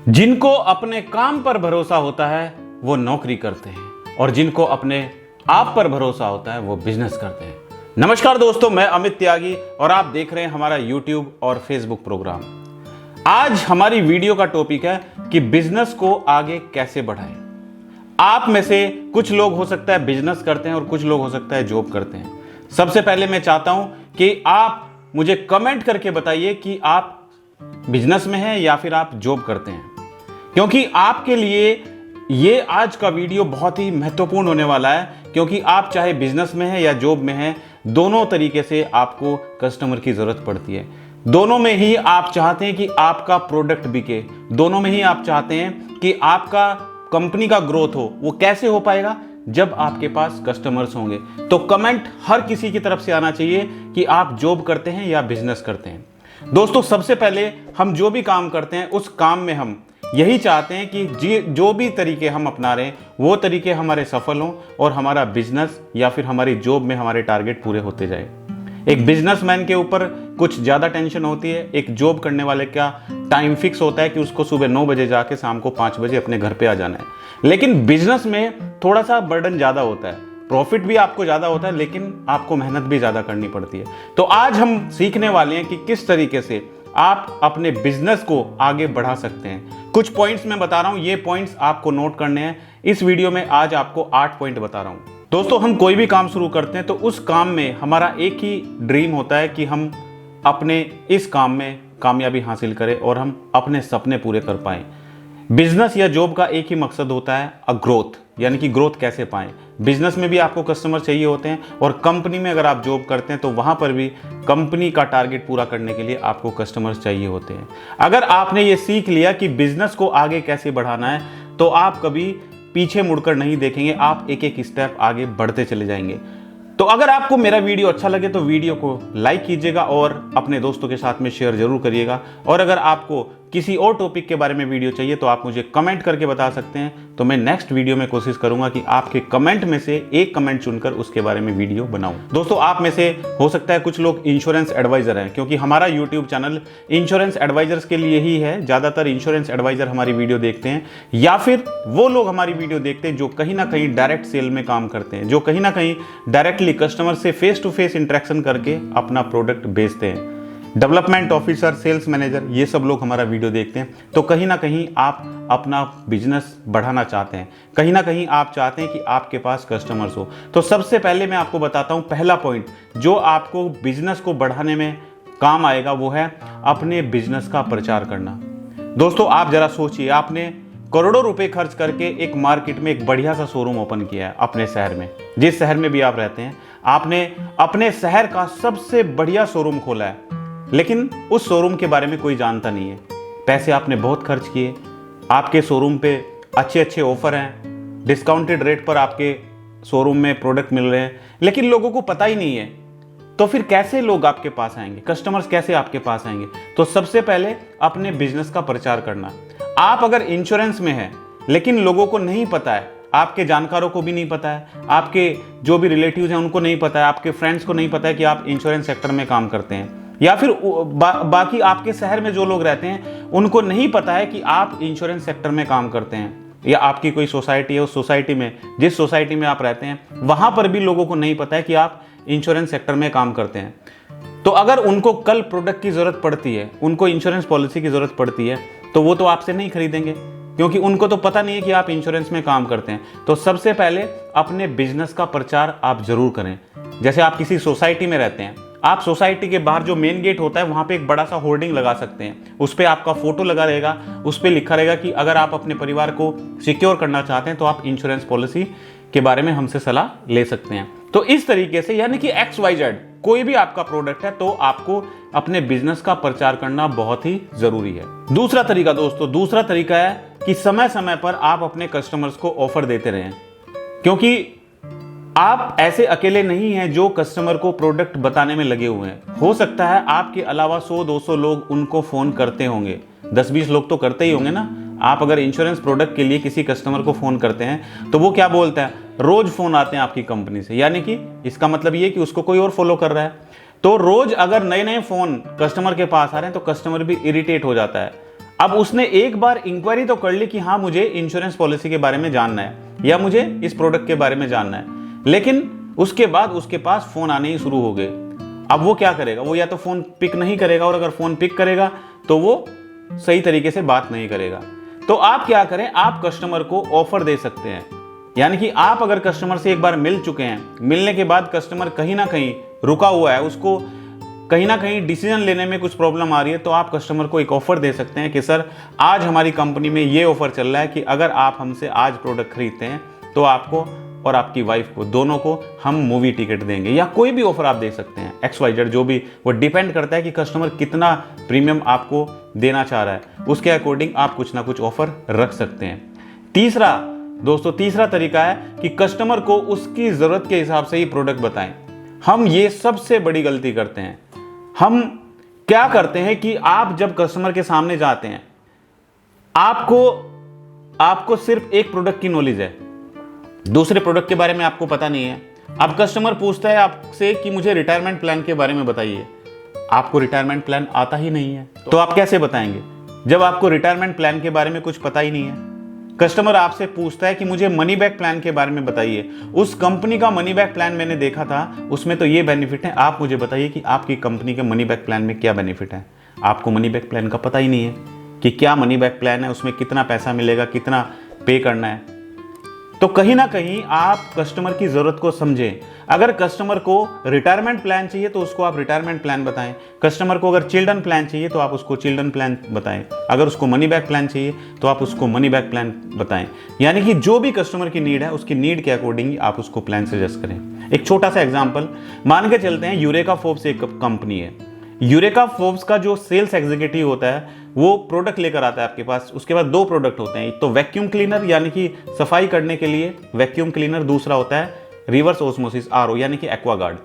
जिनको अपने काम पर भरोसा होता है वो नौकरी करते हैं और जिनको अपने आप पर भरोसा होता है वो बिजनेस करते हैं। नमस्कार दोस्तों, मैं अमित त्यागी और आप देख रहे हैं हमारा YouTube और Facebook प्रोग्राम। आज हमारी वीडियो का टॉपिक है कि बिजनेस को आगे कैसे बढ़ाएं। आप में से कुछ लोग हो सकता है बिजनेस करते हैं और कुछ लोग हो सकता है जॉब करते हैं। सबसे पहले मैं चाहता हूं कि आप मुझे कमेंट करके बताइए कि आप बिजनेस में हैं या फिर आप जॉब करते हैं, क्योंकि आपके लिए ये आज का वीडियो बहुत ही महत्वपूर्ण होने वाला है। क्योंकि आप चाहे बिजनेस में हैं या जॉब में हैं, दोनों तरीके से आपको कस्टमर की जरूरत पड़ती है। दोनों में ही आप चाहते हैं कि आपका प्रोडक्ट बिके, दोनों में ही आप चाहते हैं कि आपका कंपनी का ग्रोथ हो। वो कैसे हो पाएगा? जब आपके पास कस्टमर्स होंगे। तो कमेंट हर किसी की तरफ से आना चाहिए कि आप जॉब करते हैं या बिजनेस करते हैं। दोस्तों, सबसे पहले हम जो भी काम करते हैं उस काम में हम यही चाहते हैं कि जो भी तरीके हम अपना रहे हैं वो तरीके हमारे सफल हों और हमारा बिजनेस या फिर हमारी जॉब में हमारे टारगेट पूरे होते जाए। एक बिजनेसमैन के ऊपर कुछ ज़्यादा टेंशन होती है, एक जॉब करने वाले का टाइम फिक्स होता है कि उसको सुबह 9 बजे जाके शाम को 5 बजे अपने घर पे आ जाना है। लेकिन बिजनेस में थोड़ा सा बर्डन ज़्यादा होता है, प्रॉफिट भी आपको ज़्यादा होता है, लेकिन आपको मेहनत भी ज़्यादा करनी पड़ती है। तो आज हम सीखने वाले हैं कि किस तरीके से आप अपने बिजनेस को आगे बढ़ा सकते हैं। कुछ पॉइंट्स मैं बता रहा हूं, ये पॉइंट्स आपको नोट करने हैं। इस वीडियो में आज आपको 8 पॉइंट बता रहा हूं। दोस्तों, हम कोई भी काम शुरू करते हैं तो उस काम में हमारा एक ही ड्रीम होता है कि हम अपने इस काम में कामयाबी हासिल करें और हम अपने सपने पूरे कर पाएं। बिजनेस या जॉब का एक ही मकसद होता है, ग्रोथ, यानी कि ग्रोथ कैसे पाएं। बिजनेस में भी आपको कस्टमर चाहिए होते हैं और कंपनी में अगर आप जॉब करते हैं तो वहां पर भी कंपनी का टारगेट पूरा करने के लिए आपको कस्टमर्स चाहिए होते हैं। अगर आपने ये सीख लिया कि बिजनेस को आगे कैसे बढ़ाना है तो आप कभी पीछे मुड़कर नहीं देखेंगे, आप एक एक स्टेप आगे बढ़ते चले जाएंगे। तो अगर आपको मेरा वीडियो अच्छा लगे तो वीडियो को लाइक कीजिएगा और अपने दोस्तों के साथ में शेयर जरूर करिएगा। और अगर आपको किसी और टॉपिक के बारे में वीडियो चाहिए तो आप मुझे कमेंट करके बता सकते हैं। तो मैं नेक्स्ट वीडियो में कोशिश करूंगा कि आपके कमेंट में से एक कमेंट चुनकर उसके बारे में वीडियो बनाऊं। दोस्तों, आप में से हो सकता है कुछ लोग इंश्योरेंस एडवाइजर हैं, क्योंकि हमारा यूट्यूब चैनल इंश्योरेंस एडवाइजर्स के लिए ही है। ज़्यादातर इंश्योरेंस एडवाइजर हमारी वीडियो देखते हैं, या फिर वो लोग हमारी वीडियो देखते हैं जो कहीं ना कहीं डायरेक्ट सेल में काम करते हैं, जो कहीं ना कहीं डायरेक्टली कस्टमर से फेस टू फेस इंटरेक्शन करके अपना प्रोडक्ट बेचते हैं। डेवलपमेंट ऑफिसर, सेल्स मैनेजर, ये सब लोग हमारा वीडियो देखते हैं। तो कहीं ना कहीं आप अपना बिजनेस बढ़ाना चाहते हैं, कहीं ना कहीं आप चाहते हैं कि आपके पास कस्टमर्स हो। तो सबसे पहले मैं आपको बताता हूं, पहला पॉइंट जो आपको बिजनेस को बढ़ाने में काम आएगा वो है अपने बिजनेस का प्रचार करना। दोस्तों, आप जरा सोचिए, आपने करोड़ों रुपए खर्च करके एक मार्केट में एक बढ़िया सा शोरूम ओपन किया है अपने शहर में, जिस शहर में भी आप रहते हैं। आपने अपने शहर का सबसे बढ़िया शोरूम खोला है, लेकिन उस शोरूम के बारे में कोई जानता नहीं है। पैसे आपने बहुत खर्च किए, आपके शोरूम पे अच्छे अच्छे ऑफर हैं, डिस्काउंटेड रेट पर आपके शोरूम में प्रोडक्ट मिल रहे हैं, लेकिन लोगों को पता ही नहीं है। तो फिर कैसे लोग आपके पास आएंगे, कस्टमर्स कैसे आपके पास आएंगे? तो सबसे पहले अपने बिजनेस का प्रचार करना। आप अगर इंश्योरेंस में हैं लेकिन लोगों को नहीं पता है, आपके जानकारों को भी नहीं पता है, आपके जो भी रिलेटिव्स हैं उनको नहीं पता है, आपके फ्रेंड्स को नहीं पता है कि आप इंश्योरेंस सेक्टर में काम करते हैं, या फिर बाकी आपके शहर में जो लोग रहते हैं उनको नहीं पता है कि आप इंश्योरेंस सेक्टर में काम करते हैं, या आपकी कोई सोसाइटी है, उस सोसाइटी में, जिस सोसाइटी में आप रहते हैं वहां पर भी लोगों को नहीं पता है कि आप इंश्योरेंस सेक्टर में काम करते हैं। तो अगर उनको कल प्रोडक्ट की जरूरत पड़ती है, उनको इंश्योरेंस पॉलिसी की जरूरत पड़ती है, तो वो तो आपसे नहीं खरीदेंगे, क्योंकि उनको तो पता नहीं है कि आप इंश्योरेंस में काम करते हैं। तो सबसे पहले अपने बिजनेस का प्रचार आप जरूर करें। जैसे आप किसी सोसाइटी में रहते हैं, आप सोसाइटी के बाहर जो मेन गेट होता है वहां पे एक बड़ा सा होर्डिंग लगा सकते हैं, उस पर आपका फोटो लगा रहेगा, उस पर लिखा रहेगा कि अगर आप अपने परिवार को सिक्योर करना चाहते हैं तो आप इंश्योरेंस पॉलिसी के बारे में हमसे सलाह ले सकते हैं। तो इस तरीके से, यानी कि XYZ कोई भी आपका प्रोडक्ट है तो आपको अपने बिजनेस का प्रचार करना बहुत ही जरूरी है। दूसरा तरीका दोस्तों, दूसरा तरीका है कि समय समय पर आप अपने कस्टमर्स को ऑफर देते रहें, क्योंकि आप ऐसे अकेले नहीं हैं जो कस्टमर को प्रोडक्ट बताने में लगे हुए हैं। हो सकता है आपके अलावा 100-200 लोग उनको फोन करते होंगे, 10-20 लोग तो करते ही होंगे ना। आप अगर इंश्योरेंस प्रोडक्ट के लिए किसी कस्टमर को फोन करते हैं तो वो क्या बोलता है, रोज फोन आते हैं आपकी कंपनी से, यानी कि इसका मतलब ये कि उसको कोई और फॉलो कर रहा है। तो रोज अगर नए नए फोन कस्टमर के पास आ रहे हैं तो कस्टमर भी इरिटेट हो जाता है। अब उसने एक बार इंक्वायरी तो कर ली कि हाँ मुझे इंश्योरेंस पॉलिसी के बारे में जानना है या मुझे इस प्रोडक्ट के बारे में जानना है, लेकिन उसके बाद उसके पास फोन आने ही शुरू हो गए। अब वो क्या करेगा, वो या तो फोन पिक नहीं करेगा, और अगर फोन पिक करेगा तो वो सही तरीके से बात नहीं करेगा। तो आप क्या करें, आप कस्टमर को ऑफर दे सकते हैं। यानी कि आप अगर कस्टमर से एक बार मिल चुके हैं, मिलने के बाद कस्टमर कहीं ना कहीं रुका हुआ है, उसको कहीं ना कहीं डिसीजन लेने में कुछ प्रॉब्लम आ रही है, तो आप कस्टमर को एक ऑफर दे सकते हैं कि सर आज हमारी कंपनी में ये ऑफर चल रहा है कि अगर आप हमसे आज प्रोडक्ट खरीदते हैं तो आपको और आपकी वाइफ को दोनों को हम मूवी टिकट देंगे, या कोई भी ऑफर आप दे सकते हैं XYZ, जो भी, वो डिपेंड करता है कि कस्टमर कितना प्रीमियम आपको देना चाह रहा है, उसके अकॉर्डिंग आप कुछ ना कुछ ऑफर रख सकते हैं। तीसरा तरीका है कि कस्टमर को उसकी ज़रूरत के हिसाब से ही प्रोडक्ट बताएं। हम ये सबसे बड़ी गलती करते हैं। हम क्या करते हैं कि आप जब कस्टमर के सामने जाते हैं, आपको सिर्फ एक प्रोडक्ट की नॉलेज है, दूसरे प्रोडक्ट के बारे में आपको पता नहीं है। अब कस्टमर पूछता है आपसे कि मुझे रिटायरमेंट प्लान के बारे में बताइए, आपको रिटायरमेंट प्लान आता ही नहीं है, तो आप कैसे बताएंगे जब आपको रिटायरमेंट प्लान के बारे में कुछ पता ही नहीं है। कस्टमर आपसे पूछता है कि मुझे मनी बैक प्लान के बारे में बताइए, उस कंपनी का मनी बैक प्लान मैंने देखा था, उसमें तो ये बेनिफिट है, आप मुझे बताइए कि आपकी कंपनी के मनी बैक प्लान में क्या बेनिफिट है। आपको मनी बैक प्लान का पता ही नहीं है कि क्या मनी बैक प्लान है, उसमें कितना पैसा मिलेगा, कितना पे करना है। तो कहीं ना कहीं आप कस्टमर की ज़रूरत को समझें। अगर कस्टमर को रिटायरमेंट प्लान चाहिए तो उसको आप रिटायरमेंट प्लान बताएं, कस्टमर को अगर चिल्ड्रन प्लान चाहिए तो आप उसको चिल्ड्रन प्लान बताएं, अगर उसको मनी बैक प्लान चाहिए तो आप उसको मनी बैक प्लान बताएं। यानी कि जो भी कस्टमर की नीड है, उसकी नीड के अकॉर्डिंग आप उसको प्लान सजेस्ट करें। एक छोटा सा एग्जाम्पल मान के चलते हैं, यूरेका फोर्ब्स एक कंपनी है। यूरेका फोर्ब्स का जो सेल्स एग्जीक्यूटिव होता है वो प्रोडक्ट लेकर आता है आपके पास। उसके बाद 2 प्रोडक्ट होते हैं, एक तो वैक्यूम क्लीनर यानी कि सफाई करने के लिए वैक्यूम क्लीनर, दूसरा होता है रिवर्स ऑस्मोसिस RO यानी कि एक्वागार्ड।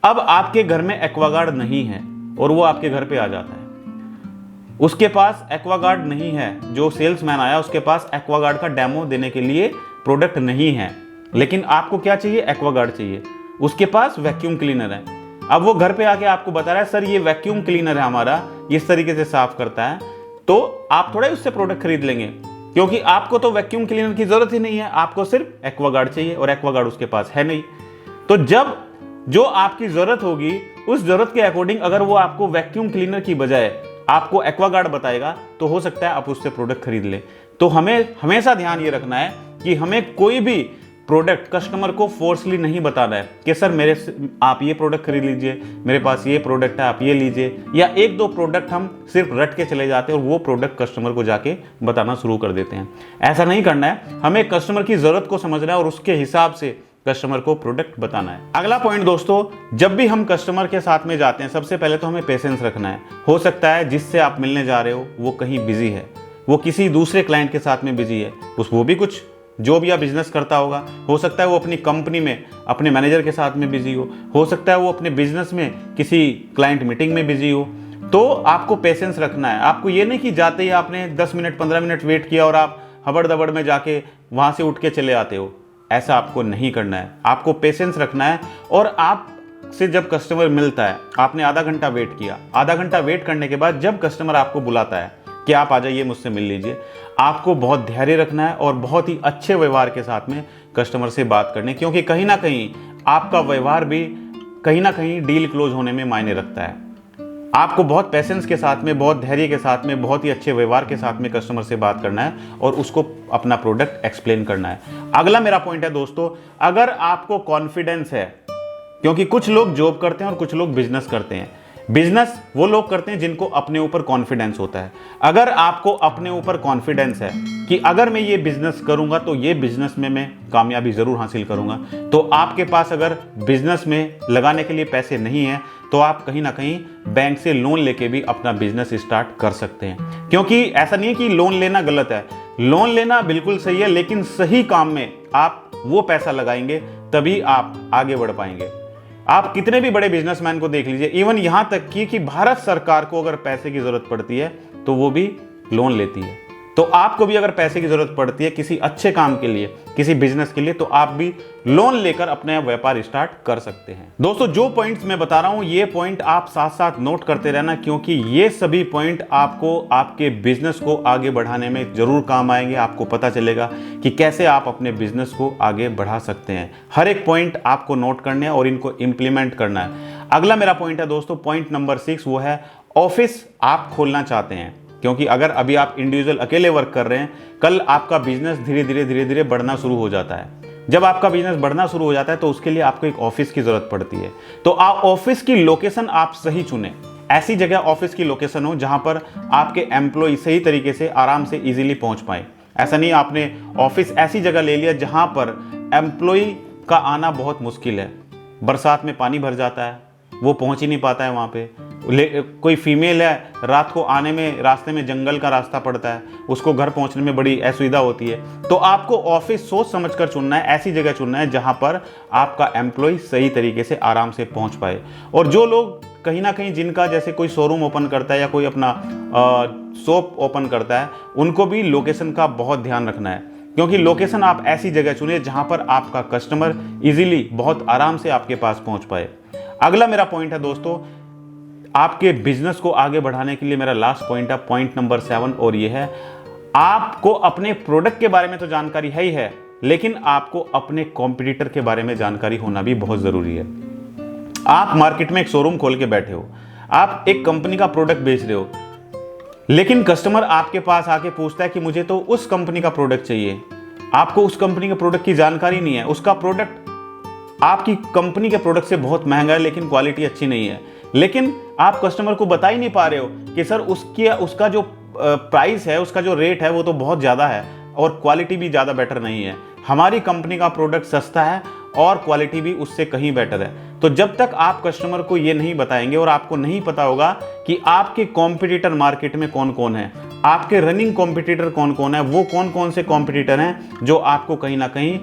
अब आपके घर में एक्वागार्ड नहीं है और वो आपके घर पे आ जाता है, उसके पास एक्वागार्ड नहीं है, जो सेल्समैन आया उसके पास एक्वागार्ड का डेमो देने के लिए प्रोडक्ट नहीं है, लेकिन आपको क्या चाहिए, एक्वागार्ड चाहिए, उसके पास वैक्यूम क्लीनर है। अब वो घर पे आके आपको बता रहा है सर ये वैक्यूम क्लीनर है हमारा, इस तरीके से साफ करता है, तो आप थोड़ा उससे प्रोडक्ट खरीद लेंगे, क्योंकि आपको तो वैक्यूम क्लीनर की जरूरत ही नहीं है, आपको सिर्फ एक्वागार्ड चाहिए और एक्वागार्ड उसके पास है नहीं। तो जब जो आपकी जरूरत होगी उस जरूरत के अकॉर्डिंग अगर वो आपको वैक्यूम क्लीनर की बजाय आपको एक्वागार्ड बताएगा तो हो सकता है आप उससे प्रोडक्ट खरीद लें। तो हमें हमेशा ध्यान ये रखना है कि हमें कोई भी प्रोडक्ट कस्टमर को फोर्सली नहीं बताना है कि सर आप ये प्रोडक्ट खरीद लीजिए, मेरे पास ये प्रोडक्ट है आप ये लीजिए, या 1-2 प्रोडक्ट हम सिर्फ रट के चले जाते हैं और वो प्रोडक्ट कस्टमर को जाके बताना शुरू कर देते हैं। ऐसा नहीं करना है, हमें कस्टमर की ज़रूरत को समझना है और उसके हिसाब से कस्टमर को प्रोडक्ट बताना है। अगला पॉइंट दोस्तों, जब भी हम कस्टमर के साथ में जाते हैं सबसे पहले तो हमें पेशेंस रखना है। हो सकता है जिससे आप मिलने जा रहे हो वो कहीं बिजी है, वो किसी दूसरे क्लाइंट के साथ में बिजी है, वो भी कुछ जो भी आप बिजनेस करता होगा, हो सकता है वो अपनी कंपनी में अपने मैनेजर के साथ में बिजी हो सकता है वो अपने बिजनेस में किसी क्लाइंट मीटिंग में बिजी हो। तो आपको पेशेंस रखना है। आपको ये नहीं कि जाते ही आपने 10 मिनट 15 मिनट वेट किया और आप हबड़ दबड़ में जाके वहाँ से उठ के चले आते हो, ऐसा आपको नहीं करना है। आपको पेशेंस रखना है और आप से जब कस्टमर मिलता है, आपने आधा घंटा वेट किया, आधा घंटा वेट करने के बाद जब कस्टमर आपको बुलाता है कि आप आ जाइए मुझसे मिल लीजिए, आपको बहुत धैर्य रखना है और बहुत ही अच्छे व्यवहार के साथ में कस्टमर से बात करने, क्योंकि कहीं ना कहीं आपका व्यवहार भी कहीं ना कहीं डील क्लोज होने में मायने रखता है। आपको बहुत पेशेंस के साथ में, बहुत धैर्य के साथ में, बहुत ही अच्छे व्यवहार के साथ में कस्टमर से बात करना है और उसको अपना प्रोडक्ट एक्सप्लेन करना है। अगला मेरा पॉइंट है दोस्तों, अगर आपको कॉन्फिडेंस है, क्योंकि कुछ लोग जॉब करते हैं और कुछ लोग बिजनेस करते हैं। बिजनेस वो लोग करते हैं जिनको अपने ऊपर कॉन्फिडेंस होता है। अगर आपको अपने ऊपर कॉन्फिडेंस है कि अगर मैं ये बिजनेस करूंगा तो ये बिजनेस में मैं कामयाबी जरूर हासिल करूंगा, तो आपके पास अगर बिजनेस में लगाने के लिए पैसे नहीं है तो आप कहीं ना कहीं बैंक से लोन लेके भी अपना बिजनेस स्टार्ट कर सकते हैं। क्योंकि ऐसा नहीं है कि लोन लेना गलत है, लोन लेना बिल्कुल सही है, लेकिन सही काम में आप वो पैसा लगाएंगे तभी आप आगे बढ़ पाएंगे। आप कितने भी बड़े बिजनेसमैन को देख लीजिए, इवन यहाँ तक कि भारत सरकार को अगर पैसे की जरूरत पड़ती है तो वो भी लोन लेती है। तो आपको भी अगर पैसे की जरूरत पड़ती है किसी अच्छे काम के लिए, किसी बिजनेस के लिए, तो आप भी लोन लेकर अपना व्यापार स्टार्ट कर सकते हैं। दोस्तों जो पॉइंट्स मैं बता रहा हूं ये पॉइंट आप साथ साथ नोट करते रहना, क्योंकि ये सभी पॉइंट आपको आपके बिजनेस को आगे बढ़ाने में जरूर काम आएंगे। आपको पता चलेगा कि कैसे आप अपने बिजनेस को आगे बढ़ा सकते हैं। हर एक पॉइंट आपको नोट करने हैं और इनको इंप्लीमेंट करना है। अगला मेरा पॉइंट है दोस्तों, पॉइंट नंबर 6, वो है ऑफिस आप खोलना चाहते हैं। क्योंकि अगर अभी आप इंडिविजुअल अकेले वर्क कर रहे हैं, कल आपका बिजनेस धीरे धीरे बढ़ना शुरू हो जाता है। जब आपका बिजनेस बढ़ना शुरू हो जाता है तो उसके लिए आपको एक ऑफिस की जरूरत पड़ती है। तो आप ऑफिस की लोकेशन आप सही चुनें। ऐसी जगह ऑफिस की लोकेशन हो जहां पर आपके एम्प्लॉय सही तरीके से आराम से इजीली पहुंच पाए। ऐसा नहीं आपने ऑफिस ऐसी जगह ले लिया जहां पर एम्प्लॉय का आना बहुत मुश्किल है। बरसात में पानी भर जाता है, वो पहुंच ही नहीं पाता है वहां पे। कोई फीमेल है, रात को आने में रास्ते में जंगल का रास्ता पड़ता है, उसको घर पहुंचने में बड़ी असुविधा होती है। तो आपको ऑफिस सोच समझकर चुनना है, ऐसी जगह चुनना है जहां पर आपका एम्प्लॉय सही तरीके से आराम से पहुंच पाए। और जो लोग कहीं ना कहीं जिनका जैसे कोई शोरूम ओपन करता है या कोई अपना शॉप ओपन करता है, उनको भी लोकेशन का बहुत ध्यान रखना है, क्योंकि लोकेशन आप ऐसी जगह चुनिए जहां पर आपका कस्टमर इजीली बहुत आराम से आपके पास पहुंच पाए। अगला मेरा पॉइंट है दोस्तों, आपके बिजनेस को आगे बढ़ाने के लिए मेरा लास्ट पॉइंट है, पॉइंट नंबर 7, और यह है आपको अपने प्रोडक्ट के बारे में तो जानकारी है ही है, लेकिन आपको अपने कॉम्पिटिटर के बारे में जानकारी होना भी बहुत जरूरी है। आप मार्केट में एक शोरूम खोल के बैठे हो, आप एक कंपनी का प्रोडक्ट बेच रहे हो, लेकिन कस्टमर आपके पास आके पूछता है कि मुझे तो उस कंपनी का प्रोडक्ट चाहिए। आपको उस कंपनी के प्रोडक्ट की जानकारी नहीं है, उसका प्रोडक्ट आपकी कंपनी के प्रोडक्ट से बहुत महंगा है लेकिन क्वालिटी अच्छी नहीं है, लेकिन आप कस्टमर को बता ही नहीं पा रहे हो कि सर उसका जो प्राइस है, उसका जो रेट है वो तो बहुत ज़्यादा है और क्वालिटी भी ज़्यादा बेटर नहीं है। हमारी कंपनी का प्रोडक्ट सस्ता है और क्वालिटी भी उससे कहीं बेटर है। तो जब तक आप कस्टमर को ये नहीं बताएंगे और आपको नहीं पता होगा कि आपके कॉम्पिटिटर मार्केट में कौन कौन है, आपके रनिंग कॉम्पिटिटर कौन कौन है, वो कौन कौन से कॉम्पिटिटर हैं जो आपको कहीं ना कहीं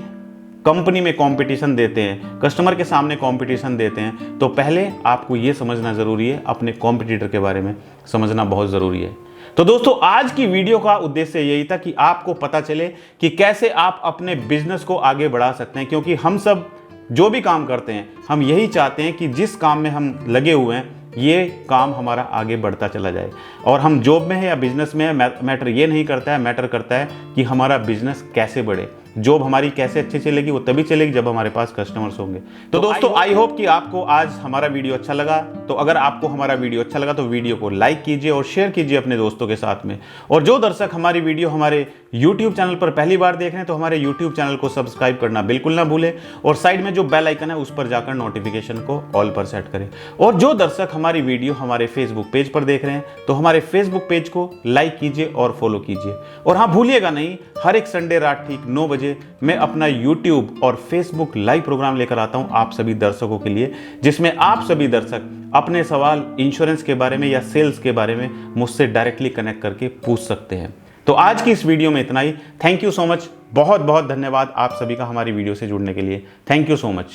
कंपनी में कंपटीशन देते हैं, कस्टमर के सामने कंपटीशन देते हैं, तो पहले आपको ये समझना ज़रूरी है, अपने कॉम्पिटिटर के बारे में समझना बहुत ज़रूरी है। तो दोस्तों आज की वीडियो का उद्देश्य यही था कि आपको पता चले कि कैसे आप अपने बिजनेस को आगे बढ़ा सकते हैं, क्योंकि हम सब जो भी काम करते हैं हम यही चाहते हैं कि जिस काम में हम लगे हुए हैं ये काम हमारा आगे बढ़ता चला जाए। और हम जॉब में है या बिजनेस में है, मैटर ये नहीं करता है, मैटर करता है कि हमारा बिजनेस कैसे बढ़े। जॉब हमारी कैसे अच्छी चलेगी, वो तभी चलेगी जब हमारे पास कस्टमर्स होंगे। तो दोस्तों आई होप कि आपको आज हमारा वीडियो अच्छा लगा। तो अगर आपको हमारा वीडियो अच्छा लगा तो वीडियो को लाइक कीजिए और शेयर कीजिए अपने दोस्तों के साथ में। और जो दर्शक हमारी वीडियो हमारे YouTube चैनल पर पहली बार देख रहे हैं तो हमारे YouTube चैनल को सब्सक्राइब करना बिल्कुल ना भूलें और साइड में जो बेल आइकन है उस पर जाकर नोटिफिकेशन को ऑल पर सेट करें। और जो दर्शक हमारी वीडियो हमारे फेसबुक पेज पर देख रहे हैं तो हमारे फेसबुक पेज को लाइक कीजिए और फॉलो कीजिए। और हाँ भूलिएगा नहीं, हर एक संडे रात ठीक 9 बजे मैं अपना YouTube और Facebook लाइव प्रोग्राम लेकर आता हूं आप सभी दर्शकों के लिए, जिसमें आप सभी दर्शक अपने सवाल इंश्योरेंस के बारे में या सेल्स के बारे में मुझसे डायरेक्टली कनेक्ट करके पूछ सकते हैं। तो आज की इस वीडियो में इतना ही। थैंक यू सो मच, बहुत बहुत धन्यवाद आप सभी का हमारी वीडियो से जुड़ने के लिए। Thank you so much.